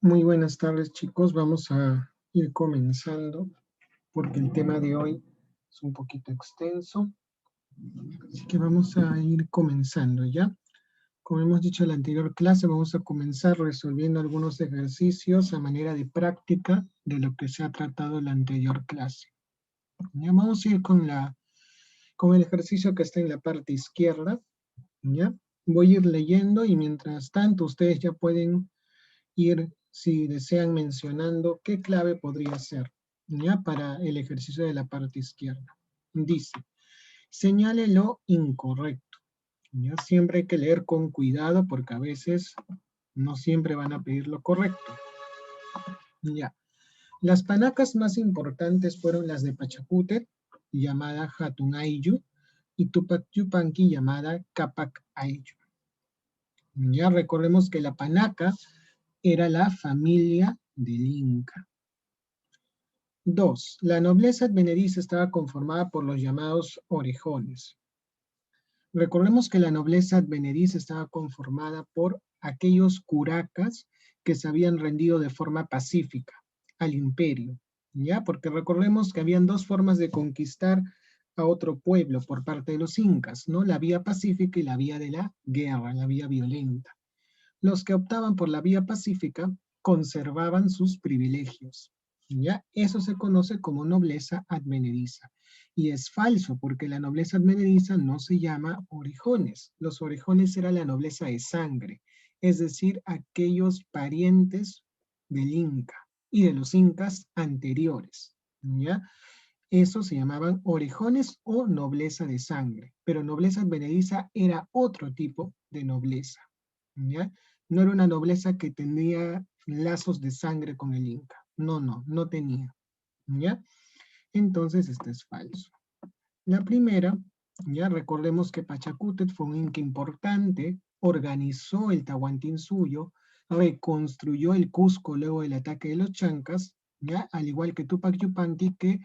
Muy buenas tardes, chicos. Vamos a ir comenzando porque el tema de hoy es un poquito extenso. Así que vamos a ir comenzando, ¿ya? Como hemos dicho en la anterior clase, vamos a comenzar resolviendo algunos ejercicios a manera de práctica de lo que se ha tratado en la anterior clase. Ya vamos a ir con el ejercicio que está en la parte izquierda, ¿ya? Voy a ir leyendo y mientras tanto ustedes ya pueden ir, si desean, mencionando qué clave podría ser, ¿ya? Para el ejercicio de la parte izquierda. Dice, señale lo incorrecto, ¿ya? Siempre hay que leer con cuidado porque a veces no siempre van a pedir lo correcto, ¿ya? Las panacas más importantes fueron las de Pachacútec, llamada Hatunayyu, y Tupac Yupanqui, llamada Capac Ayllus. Ya recordemos que la panaca era la familia del Inca. 2. La nobleza advenediza estaba conformada por los llamados orejones. Recordemos que la nobleza advenediza estaba conformada por aquellos curacas que se habían rendido de forma pacífica al imperio, ¿ya? Porque recordemos que habían dos formas de conquistar a otro pueblo por parte de los incas, ¿no? La vía pacífica y la vía de la guerra, la vía violenta. Los que optaban por la vía pacífica conservaban sus privilegios. ¿Ya? Eso se conoce como nobleza advenediza. Y es falso, porque la nobleza advenediza no se llama orejones. Los orejones era la nobleza de sangre, es decir, aquellos parientes del Inca y de los incas anteriores. ¿Ya? Eso se llamaban orejones o nobleza de sangre, pero nobleza advenediza era otro tipo de nobleza. ¿Ya? No era una nobleza que tenía lazos de sangre con el Inca. No, no, no tenía. ¿Ya? Entonces, esto es falso. La primera, ya recordemos que Pachacútec fue un Inca importante, organizó el Tahuantinsuyo, reconstruyó el Cusco luego del ataque de los Chancas, ya, al igual que Tupac Yupanqui, que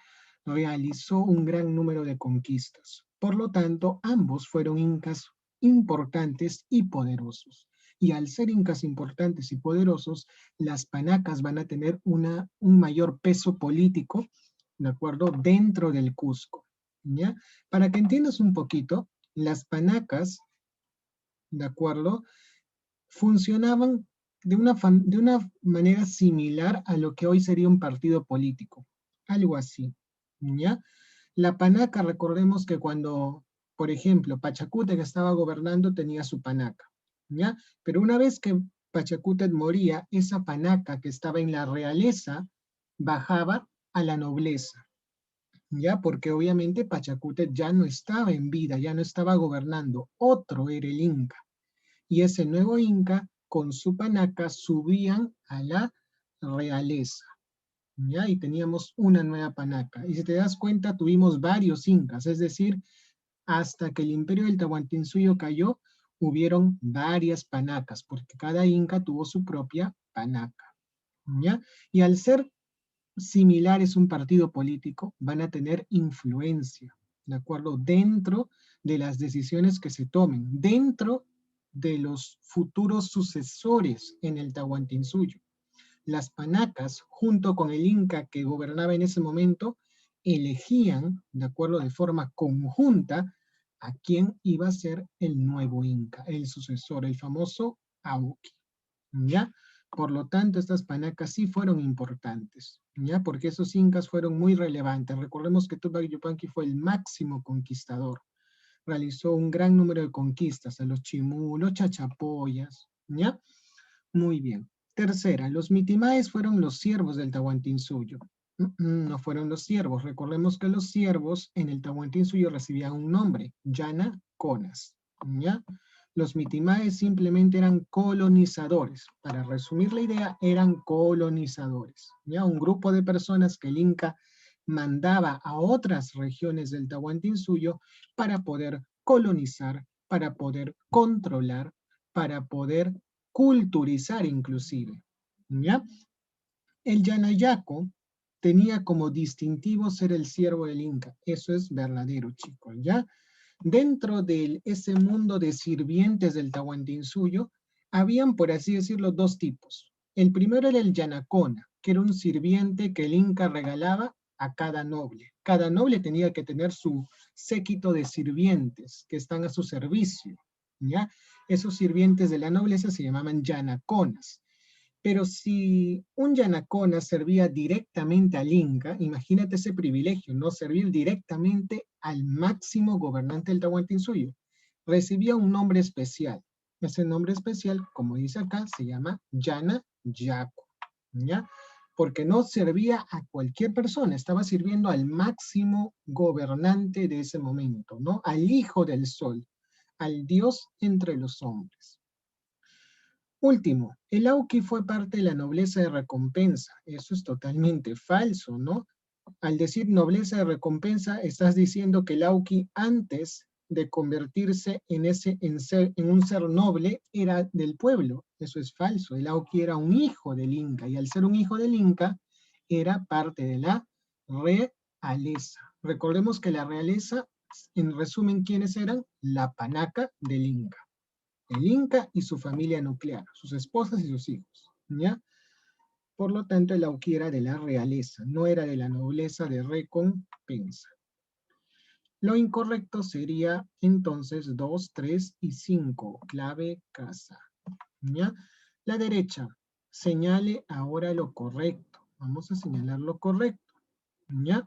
realizó un gran número de conquistas. Por lo tanto, ambos fueron incas importantes y poderosos. Y al ser incas importantes y poderosos, las panacas van a tener un mayor peso político, ¿de acuerdo?, dentro del Cusco. ¿Ya? Para que entiendas un poquito, las panacas, ¿de acuerdo?, funcionaban de una manera similar a lo que hoy sería un partido político, algo así, ¿ya? La panaca, recordemos que cuando, por ejemplo, Pachacútec estaba gobernando, tenía su panaca, ¿ya? Pero una vez que Pachacútec moría, esa panaca que estaba en la realeza bajaba a la nobleza, ¿ya? Porque obviamente Pachacútec ya no estaba en vida, ya no estaba gobernando, otro era el Inca. Y ese nuevo Inca, con su panaca, subían a la realeza, ¿ya? Y teníamos una nueva panaca. Y si te das cuenta, tuvimos varios Incas, es decir, hasta que el imperio del Tahuantinsuyo cayó, hubieron varias panacas, porque cada Inca tuvo su propia panaca, ¿ya? Y al ser similares a un partido político, van a tener influencia, ¿de acuerdo? Dentro de las decisiones que se tomen, dentro de los futuros sucesores en el Tahuantinsuyo. Las panacas, junto con el Inca que gobernaba en ese momento, elegían, de acuerdo, de forma conjunta, a quién iba a ser el nuevo Inca, el sucesor, el famoso Auqui. ¿Ya? Por lo tanto, estas panacas sí fueron importantes, ¿ya? Porque esos incas fueron muy relevantes. Recordemos que Tupac Yupanqui fue el máximo conquistador. Realizó un gran número de conquistas a los Chimú, los Chachapoyas, ¿ya? Muy bien. Tercera, los mitimaes fueron los siervos del Tahuantinsuyo. No fueron los siervos. Recordemos que los siervos en el Tahuantinsuyo recibían un nombre, Yana Conas, ¿ya? Los mitimaes simplemente eran colonizadores. Para resumir la idea, eran colonizadores, ¿ya? Un grupo de personas que el Inca mandaba a otras regiones del Tahuantinsuyo para poder colonizar, para poder controlar, para poder culturizar inclusive, ¿ya? El Yanayaco tenía como distintivo ser el siervo del Inca. Eso es verdadero, chicos, ¿ya? Dentro de ese mundo de sirvientes del Tahuantinsuyo, habían, por así decirlo, dos tipos. El primero era el yanacona, que era un sirviente que el Inca regalaba a cada noble. Cada noble tenía que tener su séquito de sirvientes que están a su servicio, ¿ya? Esos sirvientes de la nobleza se llamaban yanaconas. Pero si un yanacona servía directamente al Inca, imagínate ese privilegio, ¿no? Servir directamente al máximo gobernante del Tahuantinsuyo. Recibía un nombre especial. Ese nombre especial, como dice acá, se llama Yana Yaco, ¿ya? Porque no servía a cualquier persona, estaba sirviendo al máximo gobernante de ese momento, ¿no? Al hijo del sol, al Dios entre los hombres. Último, el Auqui fue parte de la nobleza de recompensa. Eso es totalmente falso, ¿no? Al decir nobleza de recompensa, estás diciendo que el Auqui antes de convertirse en un ser noble era del pueblo. Eso es falso. El Auqui era un hijo del Inca y al ser un hijo del Inca era parte de la realeza. Recordemos que la realeza, en resumen, ¿quiénes eran? La panaca del Inca. El Inca y su familia nuclear, sus esposas y sus hijos, ¿ya? Por lo tanto, el Auqui era de la realeza, no era de la nobleza de recompensa. Lo incorrecto sería entonces 2, 3 y 5, clave casa, ¿ya? La derecha, señale ahora lo correcto. Vamos a señalar lo correcto, ¿ya?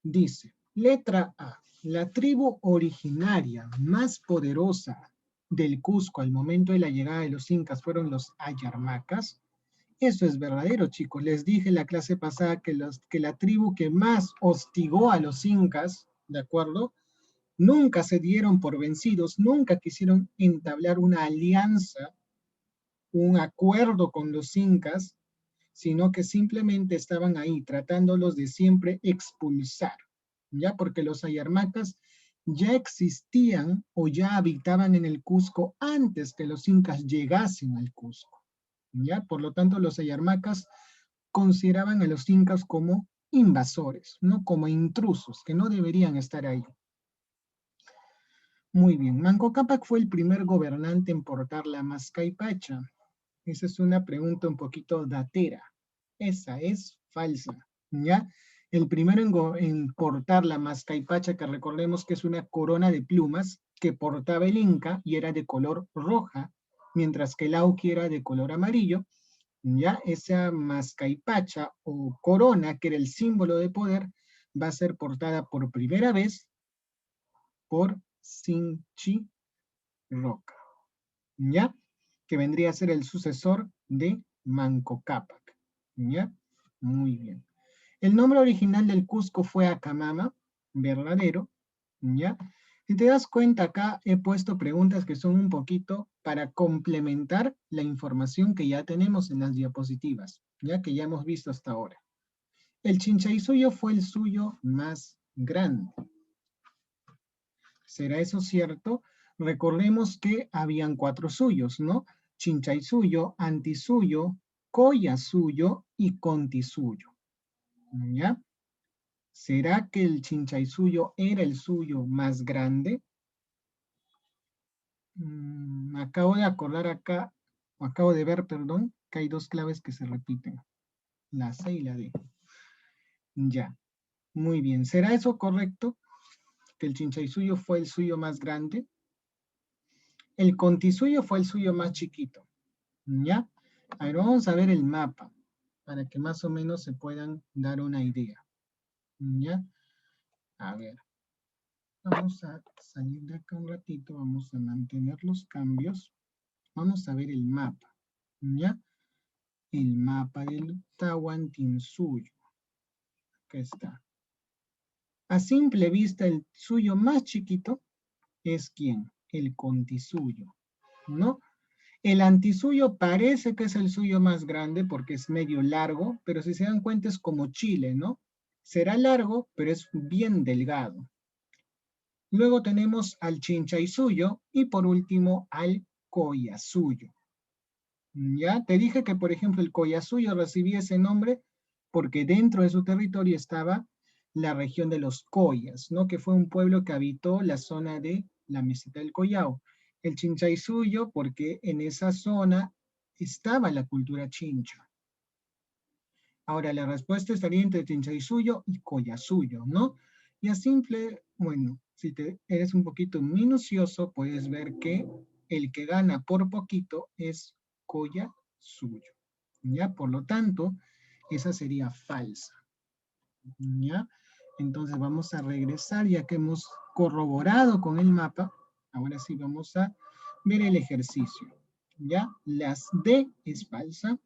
Dice, letra A, la tribu originaria más poderosa del Cusco al momento de la llegada de los incas fueron los ayarmacas. Eso es verdadero, chicos. Les dije en la clase pasada que la tribu que más hostigó a los incas, ¿de acuerdo? Nunca se dieron por vencidos, nunca quisieron entablar una alianza, un acuerdo con los incas, sino que simplemente estaban ahí tratándolos de siempre expulsar, ¿ya? Porque los ayarmacas ya existían o ya habitaban en el Cusco antes que los incas llegasen al Cusco, ¿ya? Por lo tanto, los ayarmacas consideraban a los incas como invasores, ¿no? Como intrusos, que no deberían estar ahí. Muy bien, Manco Cápac fue el primer gobernante en portar la mascaipacha. Esa es una pregunta un poquito datera. Esa es falsa, ¿ya? El primero en portar la mascaipacha, que recordemos que es una corona de plumas que portaba el Inca y era de color roja, mientras que el Auqui era de color amarillo, ¿ya? Esa mascaipacha o corona, que era el símbolo de poder, va a ser portada por primera vez por Sinchi Roca, ¿ya? Que vendría a ser el sucesor de Manco Cápac, ¿ya? Muy bien. El nombre original del Cusco fue Acamama, verdadero, ¿ya? Si te das cuenta, acá he puesto preguntas que son un poquito para complementar la información que ya tenemos en las diapositivas, ya que ya hemos visto hasta ahora. El Chinchaysuyo fue el suyo más grande. ¿Será eso cierto? Recordemos que habían 4 suyos, ¿no? Chinchaysuyo, Antisuyo, Collasuyo y Contisuyo, ¿ya? ¿Será que el Chinchaysuyo era el suyo más grande? Acabo de acordar acá, o acabo de ver, perdón, que hay 2 claves que se repiten, la C y la D. Ya, muy bien. ¿Será eso correcto? ¿Que el Chinchaysuyo fue el suyo más grande? El Contisuyo fue el suyo más chiquito, ¿ya? A ver, vamos a ver el mapa, para que más o menos se puedan dar una idea, ¿ya? A ver. Vamos a salir de acá un ratito, vamos a mantener los cambios. Vamos a ver el mapa, ¿ya? El mapa del Tahuantinsuyo. Acá está. A simple vista, el suyo más chiquito es ¿quién? El Contisuyo, ¿no? El Antisuyo parece que es el suyo más grande porque es medio largo, pero si se dan cuenta es como Chile, ¿no? Será largo, pero es bien delgado. Luego tenemos al Chinchaysuyo y por último al Collasuyo. Ya te dije que, por ejemplo, el Collasuyo recibía ese nombre porque dentro de su territorio estaba la región de los Collas, ¿no? Que fue un pueblo que habitó la zona de la meseta del Collao. El Chinchaysuyo porque en esa zona estaba la cultura chincha. Ahora, la respuesta estaría entre Chinchaysuyo y Collasuyo, ¿no? Y a simple, bueno, si eres un poquito minucioso, puedes ver que el que gana por poquito es Collasuyo, ¿ya? Por lo tanto, esa sería falsa, ¿ya? Entonces vamos a regresar, ya que hemos corroborado con el mapa. Ahora sí vamos a ver el ejercicio, ¿ya? Las D es falsa.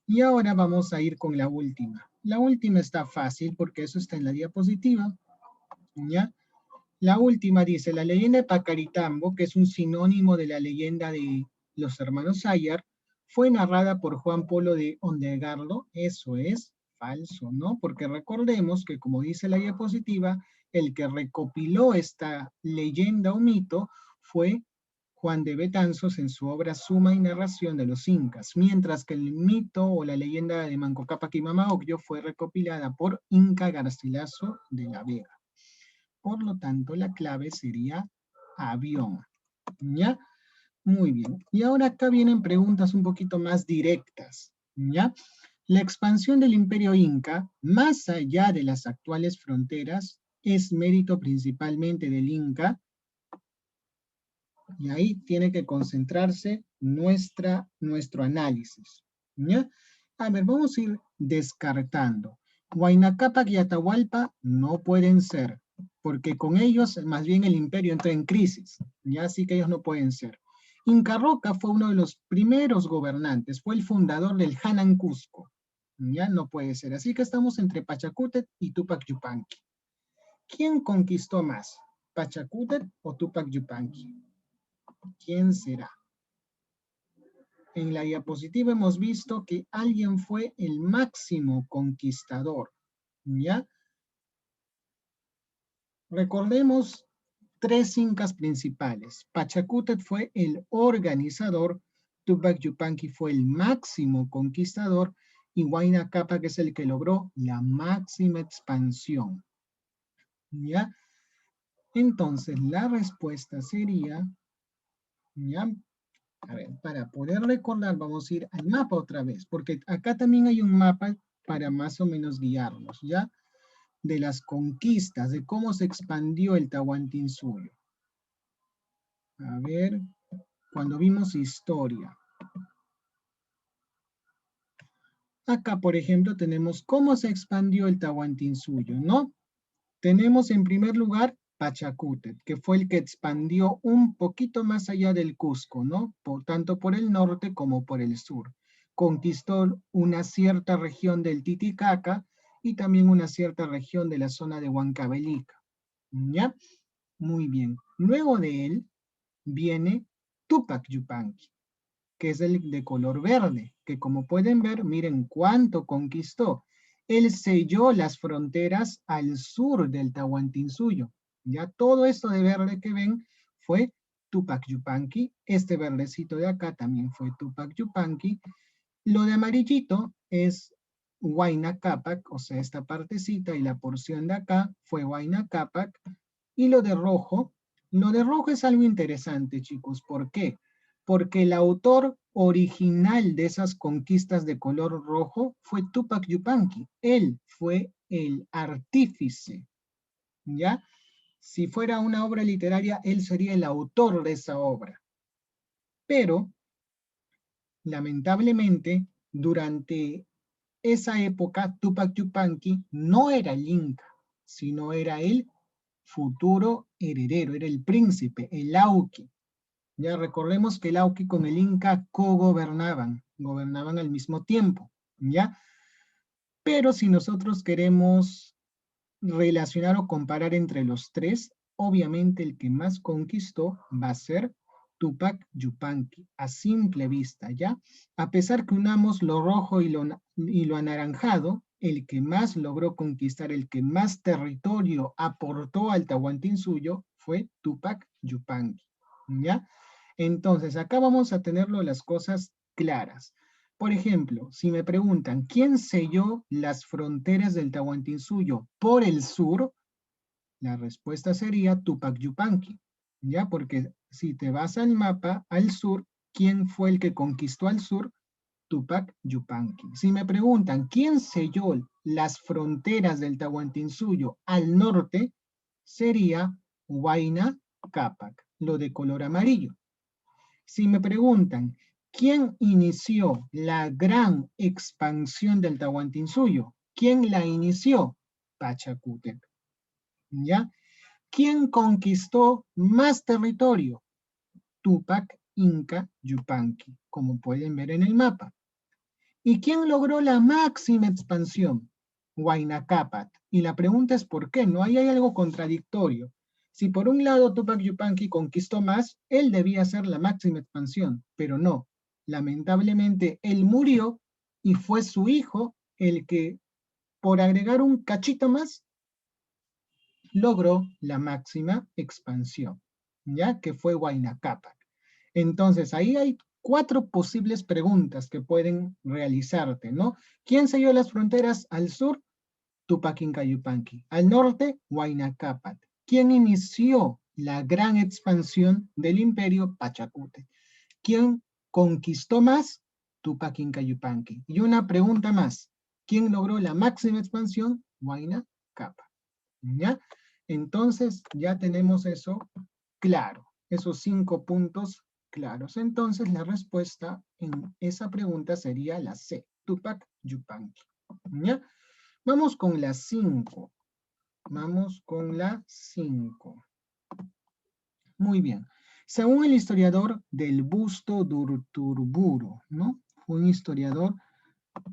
Y ahora vamos a ir con la última. La última está fácil porque eso está en la diapositiva, ¿ya? La última dice, la leyenda de Pacaritambo, que es un sinónimo de la leyenda de los hermanos Ayar, fue narrada por Juan Polo de Ondegardo. Eso es falso, ¿no? Porque recordemos que, como dice la diapositiva, el que recopiló esta leyenda o mito fue Juan de Betanzos en su obra Suma y Narración de los Incas, mientras que el mito o la leyenda de Manco Cápac y Mama Ocllo fue recopilada por Inca Garcilaso de la Vega. Por lo tanto, la clave sería avión, ¿ya? Muy bien. Y ahora acá vienen preguntas un poquito más directas, ¿ya? La expansión del Imperio Inca, más allá de las actuales fronteras, es mérito principalmente del Inca, y ahí tiene que concentrarse nuestro análisis, ¿ya? A ver, vamos a ir descartando. Huayna Cápac y Atahualpa no pueden ser, porque con ellos más bien el imperio entró en crisis, ya así que ellos no pueden ser. Inca Roca fue uno de los primeros gobernantes, fue el fundador del Hanan Cusco, ya no puede ser. Así que estamos entre Pachacútec y Tupac Yupanqui. ¿Quién conquistó más, Pachacútec o Tupac Yupanqui? ¿Quién será? En la diapositiva hemos visto que alguien fue el máximo conquistador, ¿ya? Recordemos tres incas principales. Pachacútec fue el organizador, Tupac Yupanqui fue el máximo conquistador y Huayna Cápac es el que logró la máxima expansión, ¿ya? Entonces la respuesta sería, ¿ya? A ver, para poder recordar, vamos a ir al mapa otra vez, porque acá también hay un mapa para más o menos guiarnos, ¿ya? De las conquistas, de cómo se expandió el Tahuantinsuyo. A ver, cuando vimos historia. Acá, por ejemplo, tenemos cómo se expandió el Tahuantinsuyo, ¿no? Tenemos en primer lugar Pachacútec, que fue el que expandió un poquito más allá del Cusco, ¿no? Tanto por el norte como por el sur. Conquistó una cierta región del Titicaca y también una cierta región de la zona de Huancavelica, ¿ya? Muy bien. Luego de él viene Tupac Yupanqui, que es el de color verde, que como pueden ver, miren cuánto conquistó. Él selló las fronteras al sur del Tahuantinsuyo. Ya todo esto de verde que ven fue Tupac Yupanqui. Este verdecito de acá también fue Tupac Yupanqui. Lo de amarillito es Huayna Cápac, o sea, esta partecita y la porción de acá fue Huayna Cápac. Y lo de rojo es algo interesante, chicos. ¿Por qué? Porque el autor original de esas conquistas de color rojo fue Tupac Yupanqui. Él fue el artífice, ¿ya? Si fuera una obra literaria, él sería el autor de esa obra. Pero, lamentablemente, durante esa época, Tupac Yupanqui no era el Inca, sino era el futuro heredero, era el príncipe, el Auqui. Ya recordemos que el Auqui con el Inca gobernaban al mismo tiempo, ¿ya? Pero si nosotros queremos relacionar o comparar entre los tres, obviamente el que más conquistó va a ser Tupac Yupanqui, a simple vista, ¿ya? A pesar que unamos lo rojo y lo anaranjado, el que más logró conquistar, el que más territorio aportó al Tahuantinsuyo fue Tupac Yupanqui, ¿ya? Entonces, acá vamos a tenerlo las cosas claras. Por ejemplo, si me preguntan, ¿quién selló las fronteras del Tahuantinsuyo por el sur? La respuesta sería Tupac Yupanqui, ¿ya? Porque si te vas al mapa, al sur, ¿quién fue el que conquistó al sur? Tupac Yupanqui. Si me preguntan, ¿quién selló las fronteras del Tahuantinsuyo al norte? Sería Huayna Cápac, lo de color amarillo. Si me preguntan, ¿quién inició la gran expansión del Tahuantinsuyo? ¿Quién la inició? Pachacútec. ¿Ya? ¿Quién conquistó más territorio? Tupac Inca Yupanqui, como pueden ver en el mapa. ¿Y quién logró la máxima expansión? Huayna Cápac. Y la pregunta es ¿por qué? No hay algo contradictorio. Si por un lado Tupac Yupanqui conquistó más, él debía hacer la máxima expansión, pero no. Lamentablemente, él murió y fue su hijo el que, por agregar un cachito más, logró la máxima expansión, ¿ya? Que fue Huayna Cápac. Entonces, ahí hay 4 posibles preguntas que pueden realizarte, ¿no? ¿Quién selló las fronteras al sur? Tupac Inca Yupanqui. Al norte, Huayna Cápac. ¿Quién inició la gran expansión del imperio? Pachacútec. ¿Quién conquistó más? Tupac Inca Yupanqui. Y una pregunta más. ¿Quién logró la máxima expansión? Huayna Cápac. ¿Ya? Entonces, ya tenemos eso claro. Esos 5 puntos claros. Entonces, la respuesta en esa pregunta sería la C. Tupac Yupanqui. ¿Ya? Vamos con la 5. Vamos con la 5. Muy bien. Según el historiador del Busto Durturburu, ¿no? Fue un historiador,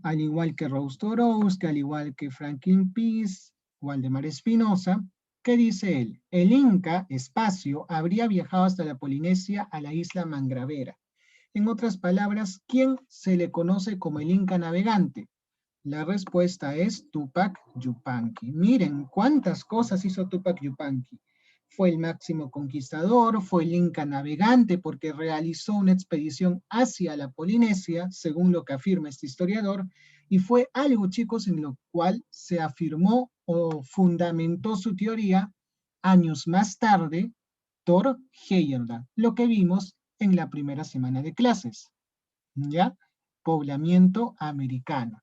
al igual que Roustorowski, al igual que Franklin Pease, Waldemar Espinosa, ¿qué dice él? El Inca, Espacio, habría viajado hasta la Polinesia a la isla Mangravera. En otras palabras, ¿quién se le conoce como el Inca navegante? La respuesta es Tupac Yupanqui. Miren cuántas cosas hizo Tupac Yupanqui. Fue el máximo conquistador, fue el Inca navegante porque realizó una expedición hacia la Polinesia, según lo que afirma este historiador, y fue algo, chicos, en lo cual se afirmó o fundamentó su teoría años más tarde Thor Heyerdahl, lo que vimos en la primera semana de clases, ¿ya? Poblamiento americano.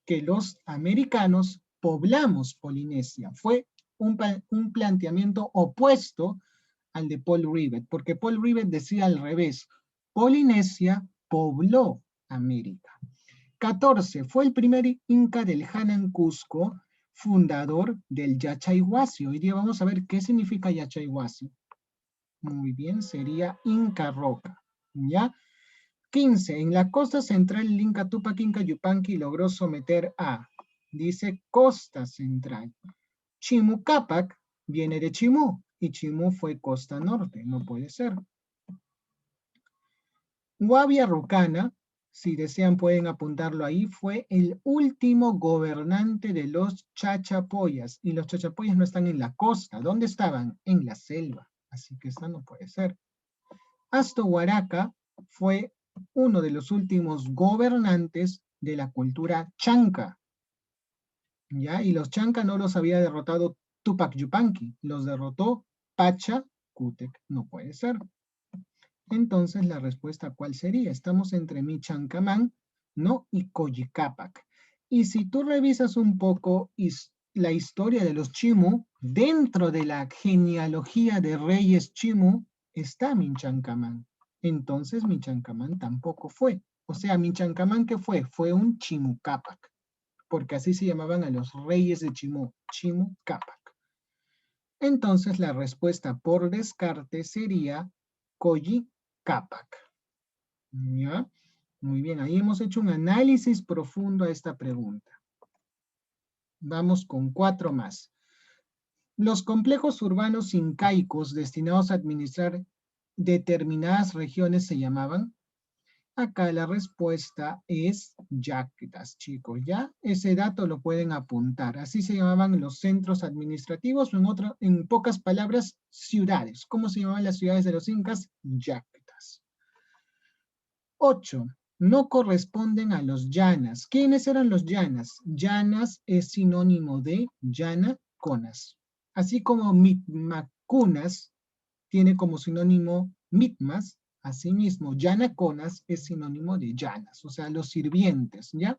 Que los americanos poblamos Polinesia. Fue un planteamiento opuesto al de Paul Rivet, porque Paul Rivet decía al revés, Polinesia pobló América. 14. Fue el primer inca del Hanan Cusco, fundador del Yachayhuasi. Hoy día vamos a ver qué significa Yachayhuasi. Muy bien, sería Inca Roca, ¿ya? 15. En la costa central, el Inca Tupac Inca Yupanqui logró someter a, dice costa central. Chimu Cápac viene de Chimú, y Chimú fue costa norte, no puede ser. Guavia Rucana, si desean pueden apuntarlo ahí, fue el último gobernante de los Chachapoyas, y los Chachapoyas no están en la costa, ¿dónde estaban? En la selva, así que esta no puede ser. Asto Huaraca fue uno de los últimos gobernantes de la cultura chanca, ¿ya? Y los chanca no los había derrotado Tupac Yupanqui, los derrotó Pachacútec, no puede ser. Entonces la respuesta ¿cuál sería? Estamos entre Michancamán, ¿no? Y Coyicapac. Y si tú revisas un poco la historia de los Chimú, dentro de la genealogía de reyes Chimú está Michancamán. Entonces Michancamán tampoco fue. O sea, Michancamán, ¿qué fue? Fue un Chimucápac, porque así se llamaban a los reyes de Chimú, Chimucápac. Entonces la respuesta por descarte sería Coyicapac. ¿Ya? Muy bien, ahí hemos hecho un análisis profundo a esta pregunta. Vamos con 4 más. Los complejos urbanos incaicos destinados a administrar determinadas regiones se llamaban. Acá la respuesta es yactas, chicos, ¿ya? Ese dato lo pueden apuntar. Así se llamaban los centros administrativos, o en pocas palabras, ciudades. ¿Cómo se llamaban las ciudades de los incas? Yactas. 8. No corresponden a los llanas. ¿Quiénes eran los llanas? Llanas es sinónimo de llanaconas. Así como mitmacunas tiene como sinónimo mitmas, Asimismo, yanaconas es sinónimo de llanas, o sea, los sirvientes, ¿ya?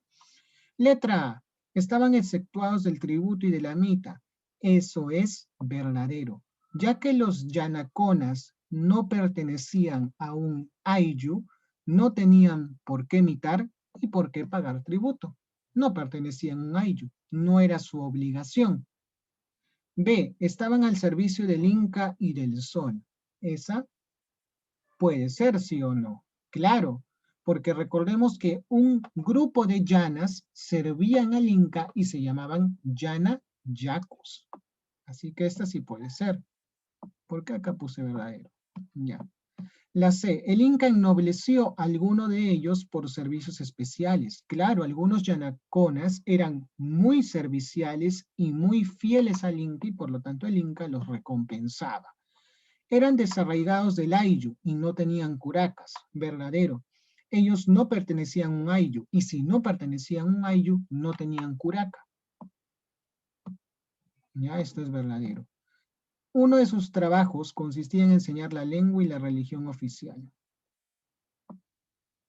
Letra A. Estaban exceptuados del tributo y de la mita. Eso es verdadero, ya que los yanaconas no pertenecían a un ayllu, no tenían por qué mitar y por qué pagar tributo. No pertenecían a un ayllu, no era su obligación. B. Estaban al servicio del Inca y del Sol. Esa puede ser, sí o no. Claro, porque recordemos que un grupo de llanas servían al Inca y se llamaban llana yacos. Así que esta sí puede ser. Porque acá puse verdadero. Ya. La C. El Inca ennobleció a alguno de ellos por servicios especiales. Claro, algunos yanaconas eran muy serviciales y muy fieles al Inca y por lo tanto el Inca los recompensaba. Eran desarraigados del ayllu y no tenían curacas. Verdadero. Ellos no pertenecían a un ayllu y si no pertenecían a un ayllu no tenían curaca. Ya, esto es verdadero. Uno de sus trabajos consistía en enseñar la lengua y la religión oficial.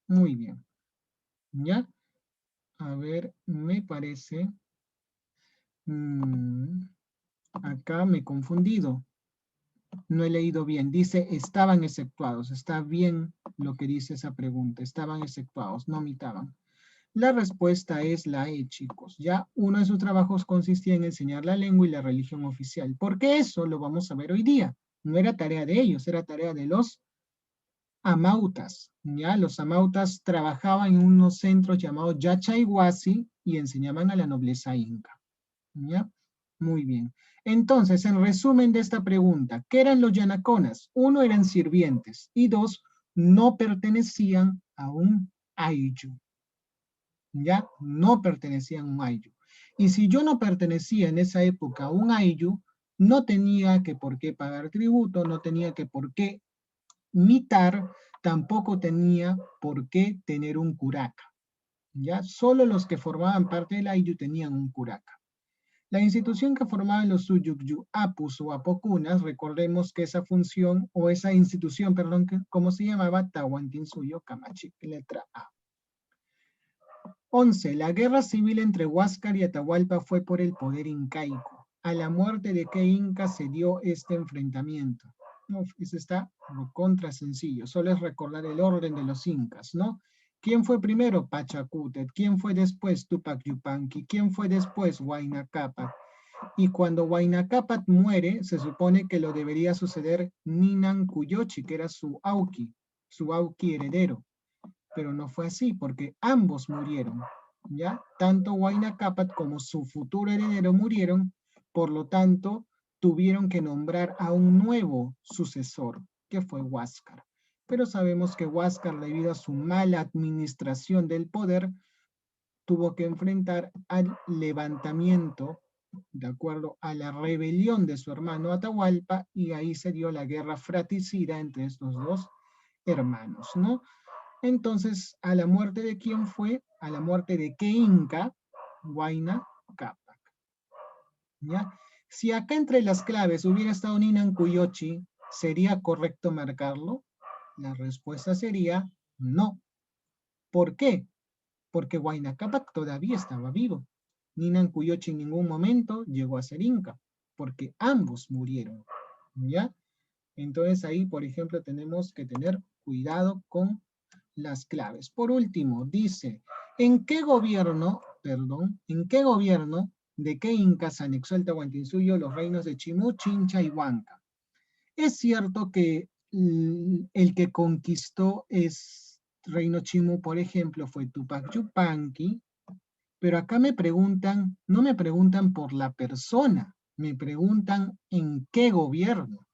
Muy bien. ¿Ya? A ver, me parece... acá me he confundido. No he leído bien. Dice, estaban exceptuados. Está bien lo que dice esa pregunta. Estaban exceptuados, no mitaban. La respuesta es la E, chicos. Ya uno de sus trabajos consistía en enseñar la lengua y la religión oficial. Porque eso lo vamos a ver hoy día. No era tarea de ellos, era tarea de los amautas. Ya los amautas trabajaban en unos centros llamados Yachayhuasi y enseñaban a la nobleza inca. ¿Ya? Muy bien. Entonces, en resumen de esta pregunta, ¿qué eran los yanaconas? Uno, eran sirvientes y dos, no pertenecían a un ayllu. ¿Ya? No pertenecían a un ayllu. Y si yo no pertenecía en esa época a un ayllu, no tenía que por qué pagar tributo, no tenía que por qué mitar, tampoco tenía por qué tener un curaca. ¿Ya? Solo los que formaban parte del ayllu tenían un curaca. La institución que formaban los Suyukyu Apus o Apocunas, recordemos que esa función, o esa institución, perdón, ¿cómo se llamaba? Tahuantinsuyo Camachic, letra A. 11. La guerra civil entre Huáscar y Atahualpa fue por el poder incaico. ¿A la muerte de qué inca se dio este enfrentamiento? Uf, eso está contra sencillo, solo es recordar el orden de los incas, ¿no? ¿Quién fue primero? Pachacútec. ¿Quién fue después? Tupac Yupanqui. ¿Quién fue después? Huayna Cápac. Y cuando Huayna Cápac muere, se supone que lo debería suceder Ninan Cuyochi, que era su Auqui heredero. Pero no fue así, porque ambos murieron, ¿ya? Tanto Huayna Cápac como su futuro heredero murieron, por lo tanto, tuvieron que nombrar a un nuevo sucesor, que fue Huáscar. Pero sabemos que Huáscar, debido a su mala administración del poder, tuvo que enfrentar al levantamiento, de acuerdo a la rebelión de su hermano Atahualpa, y ahí se dio la guerra fratricida entre estos dos hermanos, ¿no? Entonces, ¿a la muerte de quién fue? A la muerte de qué inca? Huayna Cápac. ¿Ya? Si acá entre las claves hubiera estado Ninan Cuyochi, ¿sería correcto marcarlo? La respuesta sería no. ¿Por qué? Porque Huayna Cápac todavía estaba vivo. Ninan Cuyochi en ningún momento llegó a ser inca, porque ambos murieron. ¿Ya? Entonces ahí, por ejemplo, tenemos que tener cuidado con las claves. Por último, dice, en qué gobierno de qué incas anexó el Tahuantinsuyo los reinos de Chimú, Chincha y Huanca? Es cierto que el que conquistó es Reino Chimú, por ejemplo, fue Tupac Yupanqui, pero acá me preguntan, no me preguntan por la persona, me preguntan en qué gobierno.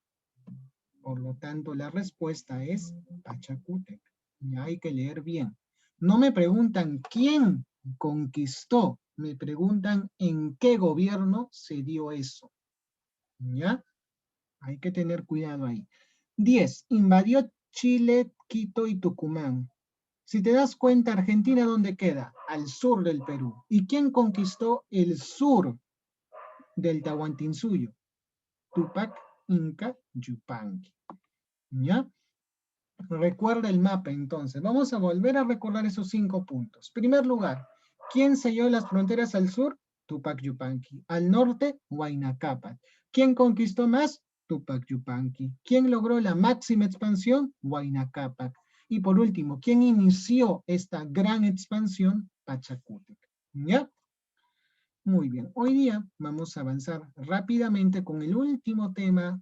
Por lo tanto, la respuesta es Pachacútec. Ya hay que leer bien. No me preguntan quién conquistó, me preguntan en qué gobierno se dio eso. ¿Ya? Hay que tener cuidado ahí. 10. Invadió Chile, Quito y Tucumán. Si te das cuenta, Argentina, ¿dónde queda? Al sur del Perú. ¿Y quién conquistó el sur del Tahuantinsuyo? Tupac Inca Yupanqui. ¿Ya? Recuerda el mapa entonces. Vamos a volver a recordar esos 5 puntos. Primer lugar, ¿quién selló las fronteras al sur? Tupac Yupanqui. Al norte, Huayna Cápac. ¿Quién conquistó más? Tupac Yupanqui. ¿Quién logró la máxima expansión? Huayna Cápac. Y por último, ¿quién inició esta gran expansión? Pachacútec. ¿Ya? Muy bien. Hoy día vamos a avanzar rápidamente con el último tema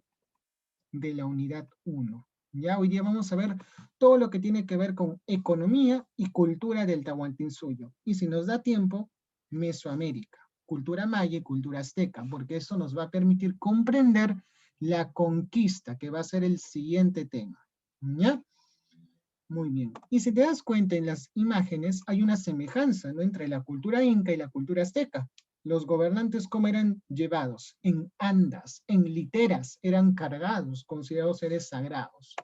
de la unidad 1. Ya hoy día vamos a ver todo lo que tiene que ver con economía y cultura del Tahuantinsuyo. Y si nos da tiempo, Mesoamérica, cultura maya y cultura azteca, porque eso nos va a permitir comprender la conquista, que va a ser el siguiente tema. ¿Ya? Muy bien. Y si te das cuenta en las imágenes, hay una semejanza, ¿no?, entre la cultura inca y la cultura azteca. Los gobernantes, ¿cómo eran llevados? En andas, en literas, eran cargados, considerados seres sagrados.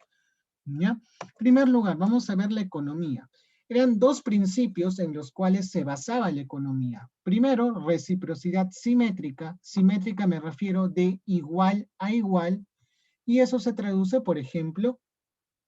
¿Ya? En primer lugar, vamos a ver la economía. Eran 2 principios en los cuales se basaba la economía. Primero, reciprocidad simétrica. Simétrica me refiero de igual a igual. Y eso se traduce, por ejemplo,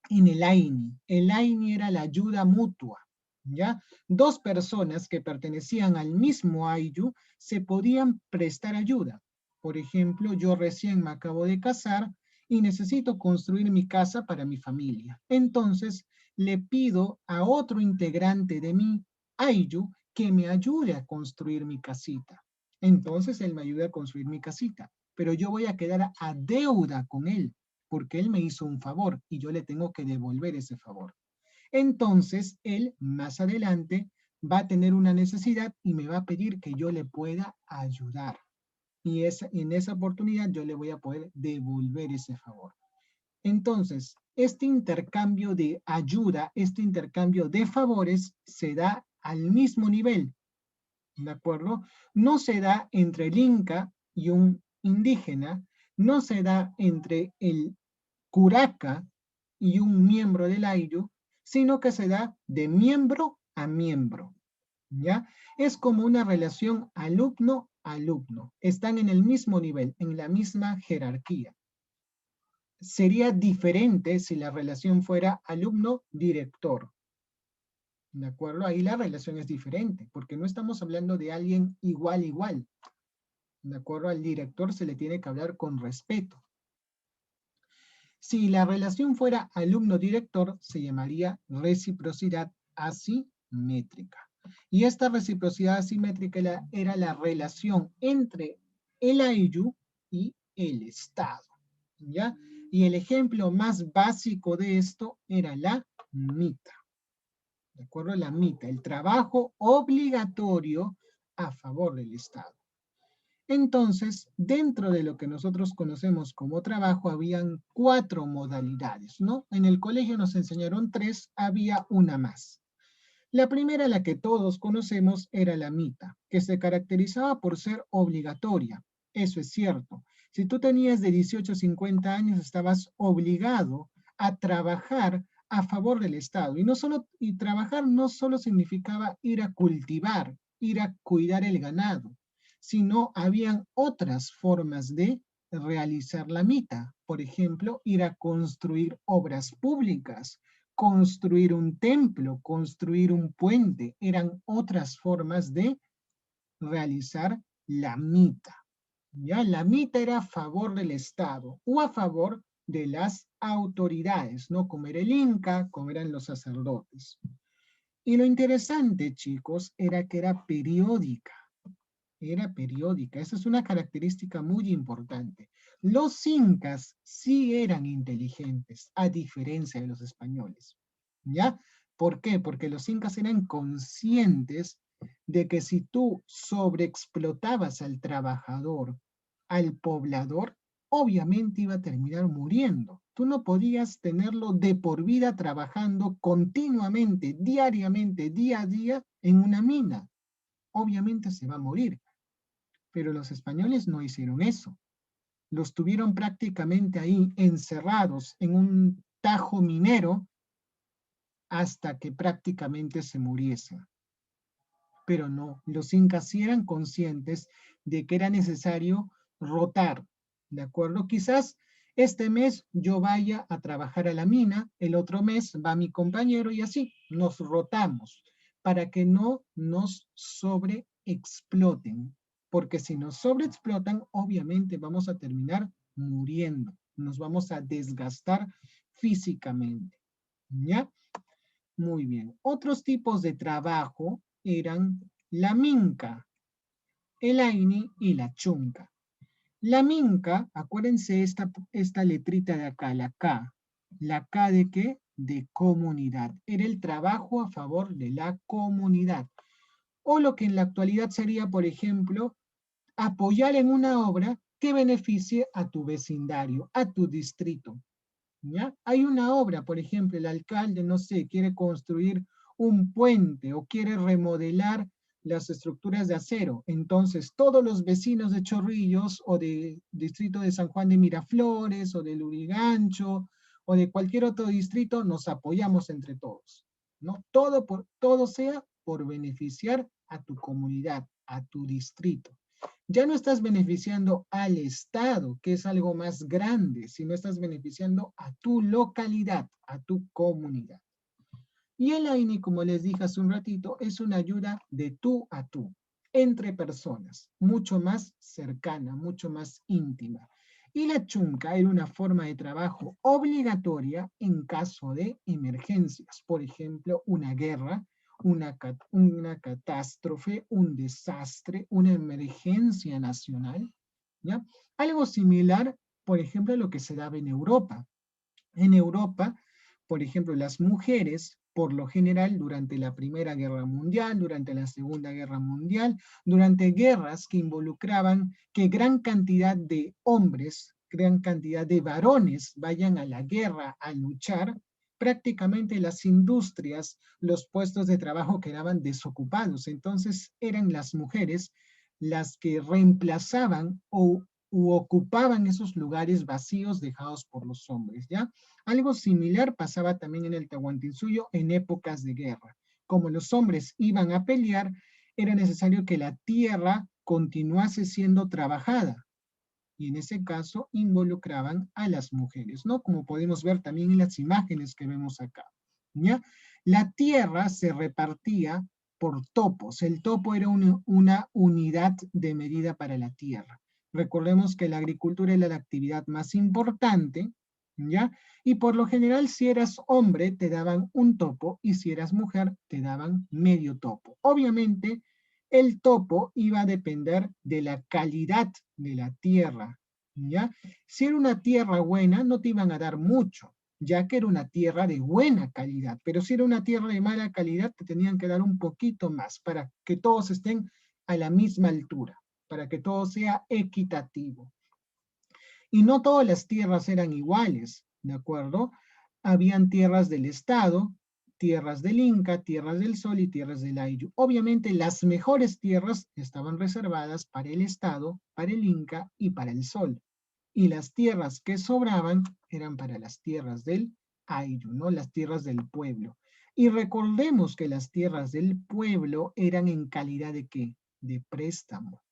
en el AINI. El AINI era la ayuda mutua, ¿ya? 2 personas que pertenecían al mismo AIYU se podían prestar ayuda. Por ejemplo, yo recién me acabo de casar y necesito construir mi casa para mi familia. Entonces, le pido a otro integrante de mi AIYU que me ayude a construir mi casita. Entonces, él me ayuda a construir mi casita, pero yo voy a quedar a deuda con él porque él me hizo un favor y yo le tengo que devolver ese favor. Entonces, él más adelante va a tener una necesidad y me va a pedir que yo le pueda ayudar. Y en esa oportunidad yo le voy a poder devolver ese favor. Entonces, este intercambio de ayuda, este intercambio de favores se da al mismo nivel, ¿de acuerdo? No se da entre el inca y un indígena, no se da entre el curaca y un miembro del AIRU, sino que se da de miembro a miembro, ¿ya? Es como una relación alumno-alumno. Están en el mismo nivel, en la misma jerarquía. Sería diferente si la relación fuera alumno-director, ¿de acuerdo? Ahí la relación es diferente, porque no estamos hablando de alguien igual, ¿de acuerdo? Al director se le tiene que hablar con respeto. Si la relación fuera alumno-director, se llamaría reciprocidad asimétrica. Y esta reciprocidad asimétrica era la relación entre el AIYU y el Estado, ¿ya? Y el ejemplo más básico de esto era la mita, ¿de acuerdo? La mita, el trabajo obligatorio a favor del Estado. Entonces, dentro de lo que nosotros conocemos como trabajo, habían 4 modalidades, ¿no? En el colegio nos enseñaron 3, había una más. La primera, la que todos conocemos, era la mita, que se caracterizaba por ser obligatoria. Eso es cierto. Si tú tenías de 18 a 50 años, estabas obligado a trabajar a favor del Estado. Y trabajar no solo significaba ir a cultivar, ir a cuidar el ganado, sino habían otras formas de realizar la mita. Por ejemplo, ir a construir obras públicas, construir un templo, construir un puente, eran otras formas de realizar la mita. ¿Ya? La mita era a favor del Estado o a favor de las autoridades, ¿no? Como era el Inca, como eran los sacerdotes. Y lo interesante, chicos, era que era periódica. Era periódica. Esa es una característica muy importante. Los incas sí eran inteligentes, a diferencia de los españoles. ¿Ya? ¿Por qué? Porque los incas eran conscientes de que si tú sobreexplotabas al trabajador, al poblador, obviamente iba a terminar muriendo. Tú no podías tenerlo de por vida trabajando continuamente, diariamente, día a día en una mina. Obviamente se va a morir. Pero los españoles no hicieron eso. Los tuvieron prácticamente ahí encerrados en un tajo minero hasta que prácticamente se muriesen. Pero no, los incas sí eran conscientes de que era necesario rotar, ¿de acuerdo? Quizás Este mes yo vaya a trabajar a la mina, el otro mes va mi compañero y así nos rotamos para que no nos sobreexploten. Porque si nos sobreexplotan, obviamente vamos a terminar muriendo, nos vamos a desgastar físicamente. ¿Ya? Muy bien. Otros tipos de trabajo eran la minca, el aini y la chunca. La minca, acuérdense esta letrita de acá, la K. ¿La K de qué? De comunidad. Era el trabajo a favor de la comunidad. O lo que en la actualidad sería, por ejemplo, apoyar en una obra que beneficie a tu vecindario, a tu distrito. ¿Ya? Hay una obra, por ejemplo, el alcalde, no sé, quiere construir un puente o quiere remodelar las estructuras de acero. Entonces, todos los vecinos de Chorrillos o de distrito de San Juan de Miraflores o de Lurigancho o de cualquier otro distrito nos apoyamos entre todos, ¿no? Todo sea por beneficiar a tu comunidad, a tu distrito. Ya no estás beneficiando al Estado, que es algo más grande, sino estás beneficiando a tu localidad, a tu comunidad. Y el AINI, como les dije hace un ratito, es una ayuda de tú a tú, entre personas, mucho más cercana, mucho más íntima. Y la chunca era una forma de trabajo obligatoria en caso de emergencias, por ejemplo, una guerra, una catástrofe, un desastre, una emergencia nacional, ¿ya? Algo similar, por ejemplo, a lo que se daba en Europa. En Europa, por ejemplo, las mujeres, por lo general, durante la Primera Guerra Mundial, durante la Segunda Guerra Mundial, durante guerras que involucraban que gran cantidad de hombres, gran cantidad de varones vayan a la guerra a luchar, prácticamente las industrias, los puestos de trabajo quedaban desocupados. Entonces eran las mujeres las que reemplazaban o ocupaban esos lugares vacíos dejados por los hombres, ¿ya? Algo similar pasaba también en el Tahuantinsuyo en épocas de guerra. Como los hombres iban a pelear, era necesario que la tierra continuase siendo trabajada. Y en ese caso involucraban a las mujeres, ¿no? Como podemos ver también en las imágenes que vemos acá, ¿ya? La tierra se repartía por topos. El topo era una unidad de medida para la tierra. Recordemos que la agricultura era la actividad más importante, ¿ya? Y por lo general, si eras hombre, te daban un topo, y si eras mujer, te daban medio topo. Obviamente, el topo iba a depender de la calidad de la tierra, ¿ya? Si era una tierra buena, no te iban a dar mucho, ya que era una tierra de buena calidad, pero si era una tierra de mala calidad, te tenían que dar un poquito más para que todos estén a la misma altura, para que todo sea equitativo. Y no todas las tierras eran iguales, ¿de acuerdo? Habían tierras del Estado, tierras del Inca, tierras del Sol y tierras del Ayllu. Obviamente las mejores tierras estaban reservadas para el Estado, para el Inca y para el Sol. Y las tierras que sobraban eran para las tierras del Ayllu, ¿no? Las tierras del pueblo. Y recordemos que las tierras del pueblo eran en calidad de ¿qué? De préstamo,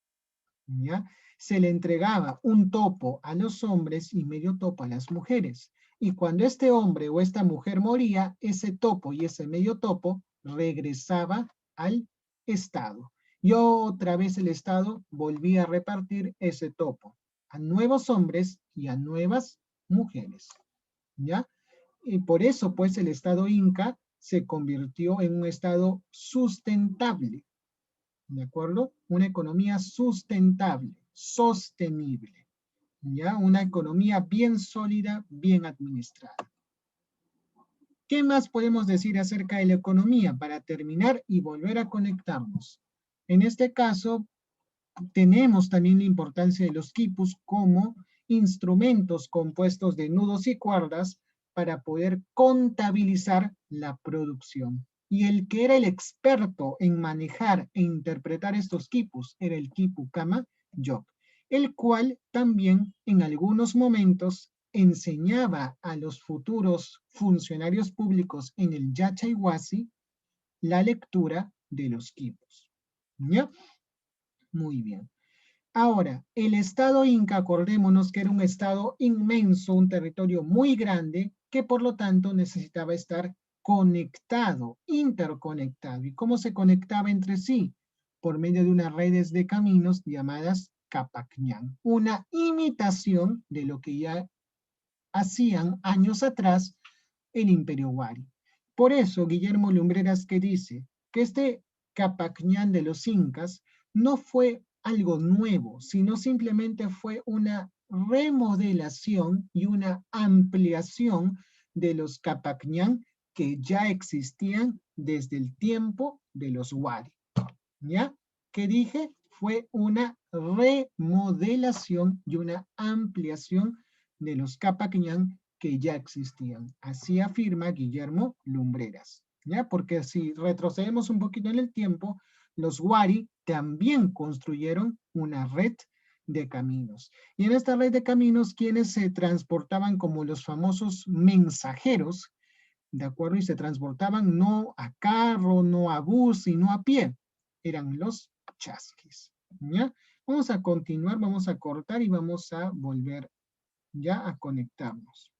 ¿ya? Se le entregaba un topo a los hombres y medio topo a las mujeres. Y cuando este hombre o esta mujer moría, ese topo y ese medio topo regresaba al Estado. Y otra vez el Estado volvía a repartir ese topo a nuevos hombres y a nuevas mujeres, ¿ya? Y por eso, pues, el Estado Inca se convirtió en un Estado sustentable, ¿de acuerdo? Una economía sustentable, sostenible, ¿ya? Una economía bien sólida, bien administrada. ¿Qué más podemos decir acerca de la economía para terminar y volver a conectarnos? En este caso, tenemos también la importancia de los quipus como instrumentos compuestos de nudos y cuerdas para poder contabilizar la producción. Y el que era el experto en manejar e interpretar estos quipus era el quipu Kama Yok, el cual también en algunos momentos enseñaba a los futuros funcionarios públicos en el Yachayhuasi la lectura de los quipus. ¿Ya? Muy bien. Ahora, el estado inca, acordémonos que era un estado inmenso, un territorio muy grande, que por lo tanto necesitaba estar conectado, interconectado. ¿Y cómo se conectaba entre sí? Por medio de unas redes de caminos llamadas Capacñán, una imitación de lo que ya hacían años atrás el Imperio Wari. Por eso Guillermo Lumbreras que dice que este Capacñán de los incas no fue algo nuevo, sino simplemente fue una remodelación y una ampliación de los Capacñán que ya existían desde el tiempo de los Wari. ¿Ya? ¿Qué dije? Fue una remodelación y una ampliación de los Capacñán que ya existían. Así afirma Guillermo Lumbreras. ¿Ya? Porque si retrocedemos un poquito en el tiempo, los Wari también construyeron una red de caminos. Y en esta red de caminos, quienes se transportaban como los famosos mensajeros, ¿de acuerdo? Y se transportaban no a carro, no a bus, sino a pie. Eran los chasquis. ¿Ya? Vamos a continuar, vamos a cortar y vamos a volver ya a conectarnos.